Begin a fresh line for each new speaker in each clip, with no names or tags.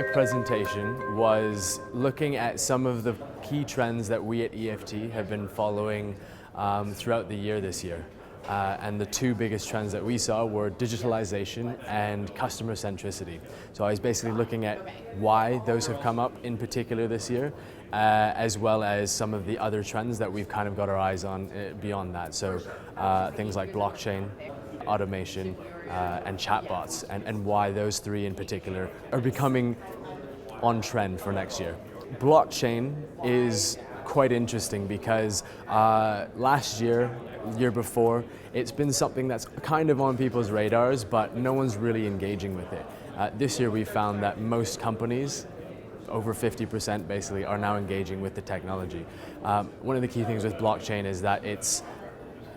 my presentation was looking at some of the key trends that we at EFT have been following throughout the year this year. And the two biggest trends that we saw were digitalization and customer-centricity. So I was basically looking at why those have come up in particular this year, as well as some of the other trends that we've kind of got our eyes on beyond that. So things like blockchain, automation, and chatbots, and why those three in particular are becoming on trend for next year. Blockchain is quite interesting because last year, year before, it's been something that's kind of on people's radars, but no one's really engaging with it. This year we found that most companies, over 50% basically, are now engaging with the technology. One of the key things with blockchain is that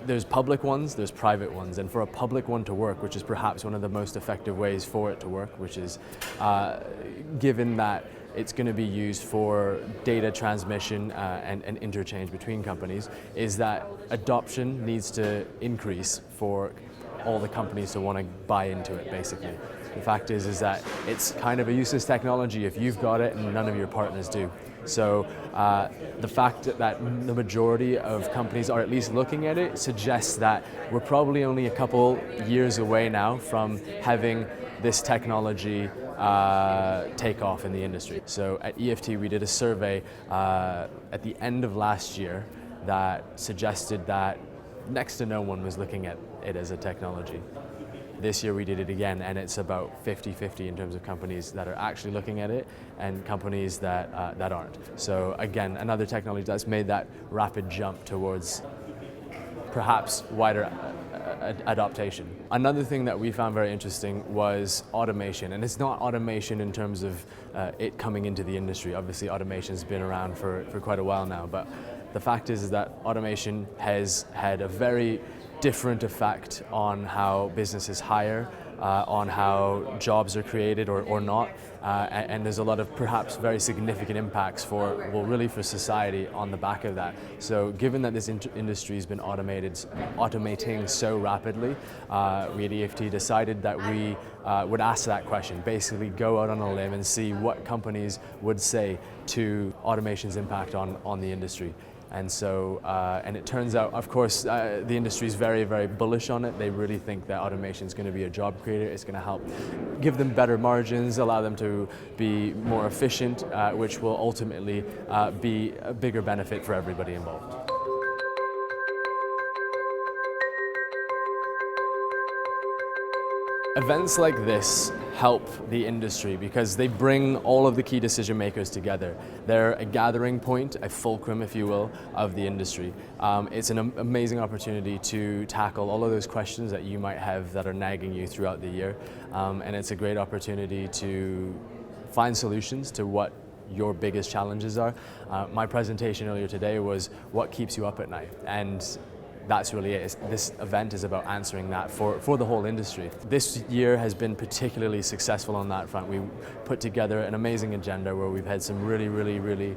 there's public ones, there's private ones, and for a public one to work, which is perhaps one of the most effective ways for it to work, which is given that it's going to be used for data transmission and interchange between companies, is that adoption needs to increase for all the companies to want to buy into it, basically. The fact is that it's kind of a useless technology if you've got it and none of your partners do. So the fact that the majority of companies are at least looking at it suggests that we're probably only a couple years away now from having this technology take off in the industry. So at EFT we did a survey at the end of last year that suggested that next to no one was looking at it as a technology. This year we did it again, and it's about 50-50 in terms of companies that are actually looking at it and companies that aren't. So again, another technology that's made that rapid jump towards perhaps wider adaptation. Another thing that we found very interesting was automation, and it's not automation in terms of it coming into the industry. Obviously automation's been around for quite a while now, but the fact is that automation has had a very different effect on how businesses hire, on how jobs are created or not, and there's a lot of perhaps very significant impacts really for society on the back of that. So given that this industry has been automating so rapidly, we at EFT decided that we would ask that question, basically go out on a limb and see what companies would say to automation's impact on the industry. And so, and it turns out, of course, the industry is very, very bullish on it. They really think that automation is going to be a job creator. It's going to help give them better margins, allow them to be more efficient, which will ultimately be a bigger benefit for everybody involved. Events like this help the industry because they bring all of the key decision makers together. They're a gathering point, a fulcrum, if you will, of the industry. It's an amazing opportunity to tackle all of those questions that you might have that are nagging you throughout the year. And it's a great opportunity to find solutions to what your biggest challenges are. My presentation earlier today was what keeps you up at night, and that's really it. This event is about answering that for the whole industry. This year has been particularly successful on that front. We put together an amazing agenda where we've had some really, really, really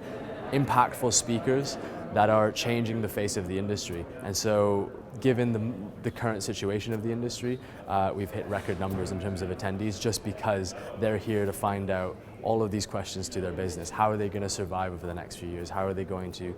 impactful speakers that are changing the face of the industry. And so given the current situation of the industry, we've hit record numbers in terms of attendees just because they're here to find out all of these questions to their business. How are they going to survive over the next few years? How are they going to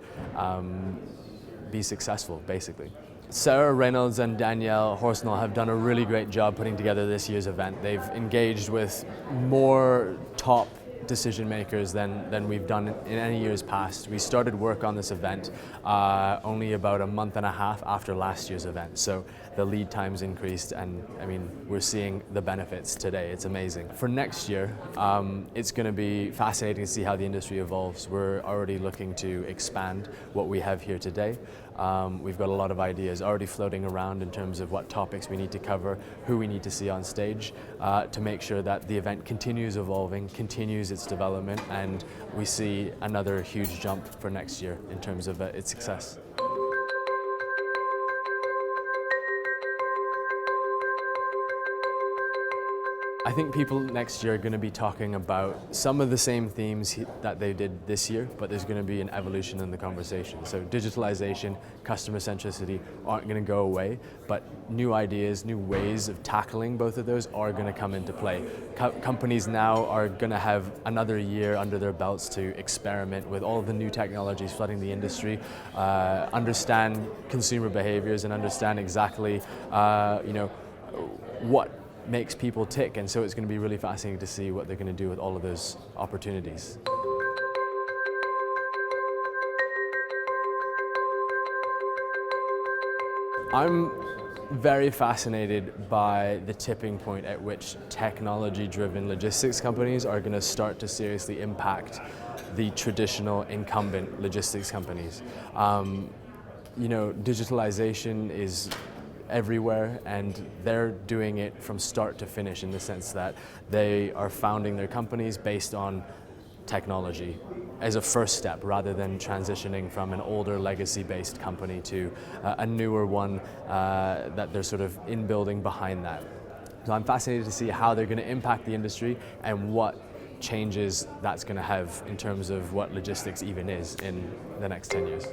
be successful, basically? Sarah Reynolds and Danielle Horsnell have done a really great job putting together this year's event. They've engaged with more top decision makers than we've done in any years past. We started work on this event only about a month and a half after last year's event. So the lead times increased, and I mean, we're seeing the benefits today. It's amazing. For next year, it's going to be fascinating to see how the industry evolves. We're already looking to expand what we have here today. We've got a lot of ideas already floating around in terms of what topics we need to cover, who we need to see on stage to make sure that the event continues evolving, continues its development, and we see another huge jump for next year in terms of its success. I think people next year are going to be talking about some of the same themes that they did this year, but there's going to be an evolution in the conversation. So digitalization, customer-centricity aren't going to go away, but new ideas, new ways of tackling both of those are going to come into play. Companies now are going to have another year under their belts to experiment with all the new technologies flooding the industry, understand consumer behaviors and understand exactly what makes people tick, and so it's going to be really fascinating to see what they're going to do with all of those opportunities. I'm very fascinated by the tipping point at which technology-driven logistics companies are going to start to seriously impact the traditional incumbent logistics companies. Digitalization is everywhere, and they're doing it from start to finish in the sense that they are founding their companies based on technology as a first step rather than transitioning from an older legacy-based company to a newer one that they're sort of in-building behind that. So I'm fascinated to see how they're going to impact the industry and what changes that's going to have in terms of what logistics even is in the next 10 years.